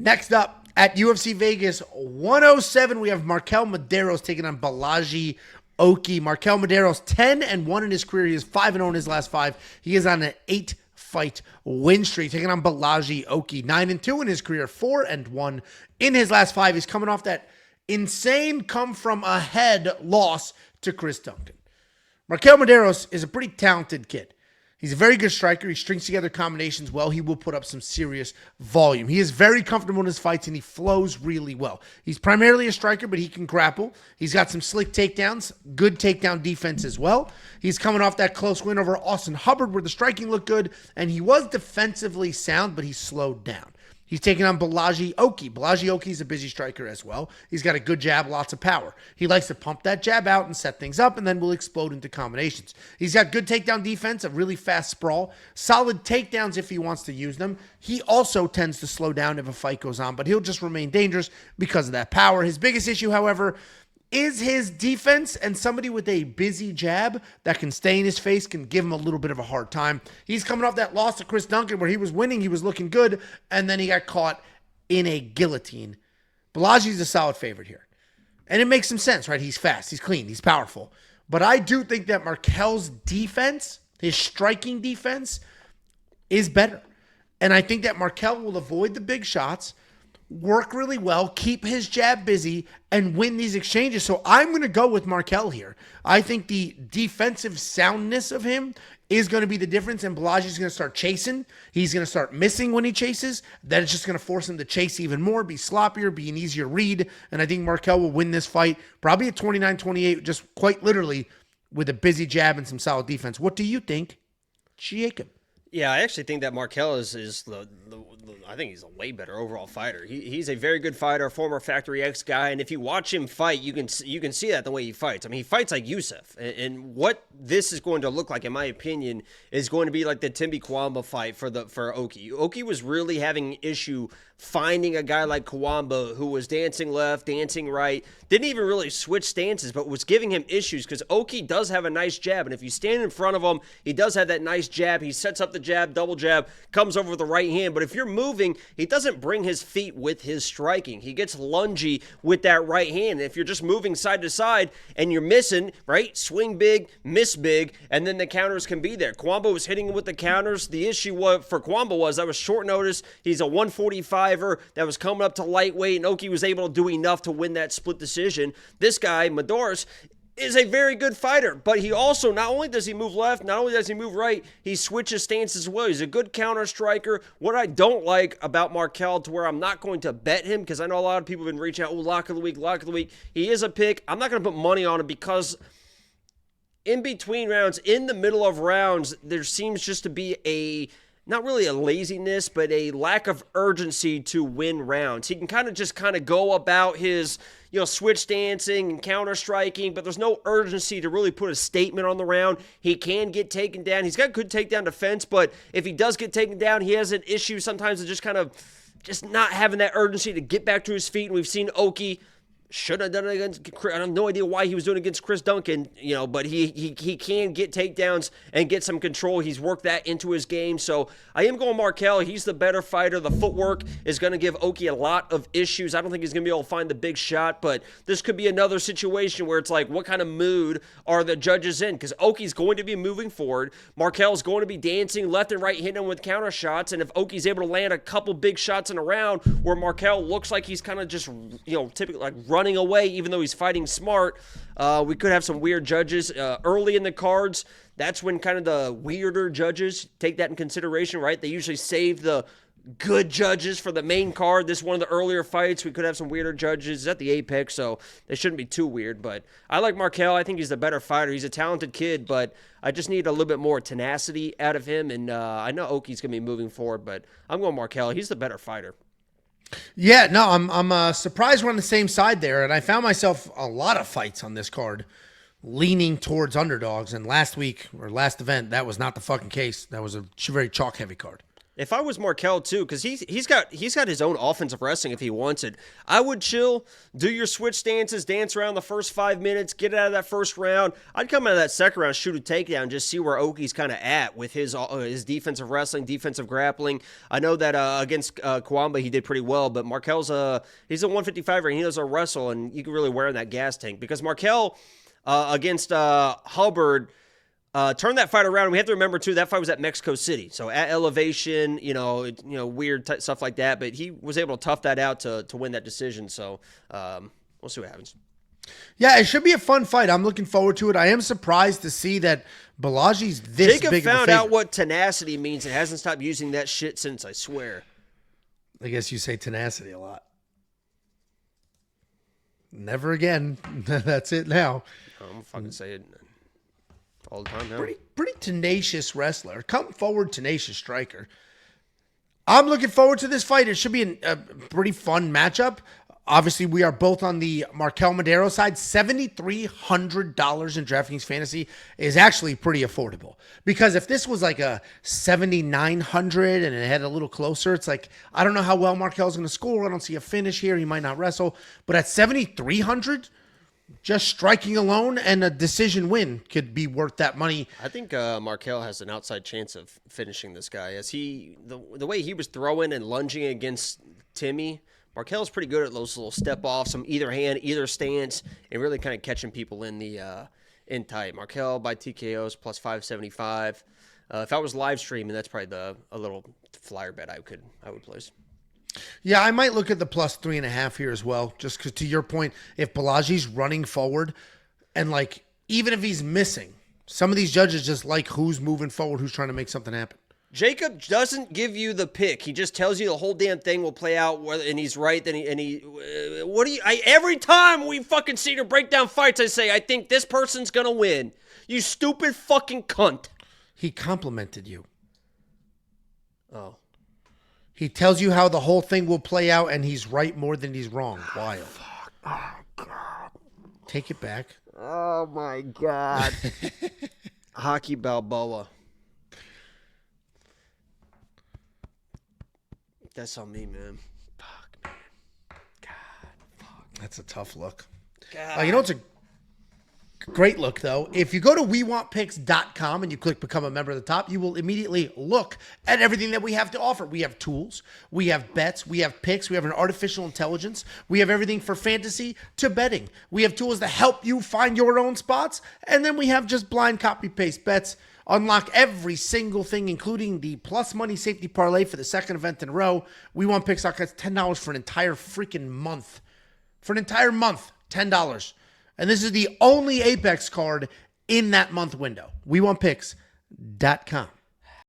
Next up, at UFC Vegas 107, we have MarQuel Mederos taking on Bolaji Oki. MarQuel Mederos 10-1 in his career. He is 5-0 in his last 5. He is on an 8-fight win streak, taking on Bolaji Oki. 9-2 in his career, 4-1 in his last 5. He's coming off that insane come from ahead loss to Chris Duncan. MarQuel Mederos is a pretty talented kid. He's a very good striker. He strings together combinations well. He will put up some serious volume. He is very comfortable in his fights, and he flows really well. He's primarily a striker, but he can grapple. He's got some slick takedowns, good takedown defense as well. He's coming off that close win over Austin Hubbard where the striking looked good, and he was defensively sound, but he slowed down. He's taking on Bolaji Oki. Bolaji Oki is a busy striker as well. He's got a good jab, lots of power. He likes to pump that jab out and set things up, and then will explode into combinations. He's got good takedown defense, a really fast sprawl, solid takedowns if he wants to use them. He also tends to slow down if a fight goes on, but he'll just remain dangerous because of that power. His biggest issue, however, is his defense, and somebody with a busy jab that can stay in his face can give him a little bit of a hard time. He's coming off that loss to Chris Duncan where he was winning, he was looking good, and then he got caught in a guillotine. Bolaji's a solid favorite here. And it makes some sense, right? He's fast, he's clean, he's powerful. But I do think that MarQuel's defense, his striking defense, is better. And I think that MarQuel will avoid the big shots, work really well, keep his jab busy, and win these exchanges. So I'm going to go with MarQuel here. I think the defensive soundness of him is going to be the difference, and Bolaji's going to start chasing. He's going to start missing when he chases. Then it's just going to force him to chase even more, be sloppier, be an easier read, and I think MarQuel will win this fight probably at 29-28, just quite literally with a busy jab and some solid defense. What do you think, Jacob? Yeah, I actually think that MarQuel is I think he's a way better overall fighter. He's a very good fighter, former Factory X guy, and if you watch him fight, you can see that the way he fights. I mean, he fights like Youssef, and what this is going to look like, in my opinion, is going to be like the Timby Kawamba fight for Oki. Oki was really having an issue finding a guy like Kawamba who was dancing left, dancing right, didn't even really switch stances, but was giving him issues because Oki does have a nice jab, and if you stand in front of him, he does have that nice jab. He sets up the jab, double jab, comes over with the right hand, but if you're moving, he doesn't bring his feet with his striking. He gets lungy with that right hand. If you're just moving side to side and you're missing, right, swing big, miss big, and then the counters can be there. Kawamba was hitting him with the counters. The issue for Kawamba was that was short notice. He's a 145er that was coming up to lightweight, and Oki was able to do enough to win that split decision. This guy, Mederos, is a very good fighter, but he also, not only does he move left, not only does he move right, he switches stances as well. He's a good counter striker. What I don't like about MarQuel, to where I'm not going to bet him, because I know a lot of people have been reaching out, lock of the week. He is a pick. I'm not going to put money on him because in between rounds, in the middle of rounds, there seems just to be not really a laziness, but a lack of urgency to win rounds. He can kind of go about his, switch dancing and counter striking, but there's no urgency to really put a statement on the round. He can get taken down. He's got good takedown defense, but if he does get taken down, he has an issue sometimes of just not having that urgency to get back to his feet. And we've seen Oki should have done it against, I have no idea why he was doing it against Chris Duncan, but he can get takedowns and get some control. He's worked that into his game. So I am going MarQuel. He's the better fighter. The footwork is going to give Oki a lot of issues. I don't think he's going to be able to find the big shot, but this could be another situation where it's like, what kind of mood are the judges in? Because Oki's going to be moving forward. MarQuel's going to be dancing left and right, hitting him with counter shots. And if Oki's able to land a couple big shots in a round where MarQuel looks like he's kind of just, typically like running away, even though he's fighting smart, we could have some weird judges early in the cards. That's when kind of the weirder judges take that in consideration, right? They usually save the good judges for the main card. This is one of the earlier fights. We could have some weirder judges at the apex, so they shouldn't be too weird. But I like MarQuel. I think he's the better fighter. He's a talented kid, but I just need a little bit more tenacity out of him. And I know Oki's going to be moving forward, but I'm going MarQuel. He's the better fighter. Yeah, no, I'm surprised we're on the same side there, and I found myself a lot of fights on this card leaning towards underdogs, and last week, or last event, that was not the fucking case. That was a very chalk-heavy card. If I was MarQuel too, because he's got his own offensive wrestling if he wants it, I would chill, do your switch stances, dance around the first 5 minutes, get out of that first round. I'd come out of that second round, shoot a takedown, just see where Oki's kind of at with his defensive wrestling, defensive grappling. I know that against Kawamba he did pretty well, but MarQuel's he's a 155er and he knows how to wrestle, and you can really wear in that gas tank because MarQuel against Hubbard. Turn that fight around. We have to remember too that fight was at Mexico City, so at elevation, weird stuff like that. But he was able to tough that out to win that decision. So we'll see what happens. Yeah, it should be a fun fight. I'm looking forward to it. I am surprised to see that Bolaji's this Jacob big. Found out what tenacity means and hasn't stopped using that shit since. I swear. I guess you say tenacity a lot. Never again. That's it now. I'm gonna fucking say it all the time now. Pretty tenacious wrestler. Come forward, tenacious striker. I'm looking forward to this fight. It should be a pretty fun matchup. Obviously, we are both on the MarQuel Mederos side. $7,300 in DraftKings Fantasy is actually pretty affordable. Because if this was like a $7,900 and it had a little closer, it's like, I don't know how well MarQuel's going to score. I don't see a finish here. He might not wrestle. But at $7,300, just striking alone and a decision win could be worth that money. I think MarQuel has an outside chance of finishing this guy. As the way he was throwing and lunging against Timmy, MarQuel's pretty good at those little step offs from either hand, either stance, and really kind of catching people in the in tight. MarQuel by TKOs plus 575. If I was live streaming, that's probably a little flyer bet I would place. Yeah, I might look at the plus 3.5 here as well. Just because, to your point, if Bolaji's running forward, and like even if he's missing, some of these judges just like who's moving forward, who's trying to make something happen. Jacob doesn't give you the pick. He just tells you the whole damn thing will play out, and he's right. Every time we fucking see to break down fights, I say I think this person's gonna win. You stupid fucking cunt. He complimented you. Oh. He tells you how the whole thing will play out, and he's right more than he's wrong. Wild. Fuck. Oh, God. Take it back. Oh, my God. Hockey Balboa. That's on me, man. Fuck, man. God, fuck. That's a tough look. God. It's a great look, though. If you go to WeWantPicks.com and you click Become a Member at the top, you will immediately look at everything that we have to offer. We have tools, we have bets, we have picks, we have an artificial intelligence, we have everything for fantasy to betting. We have tools that help you find your own spots, and then we have just blind copy-paste bets. Unlock every single thing, including the plus money safety parlay for the second event in a row. WeWantPicks.com has $10 for an entire freaking month. For an entire month, $10. And this is the only Apex card in that month window. WeWantPicks.com.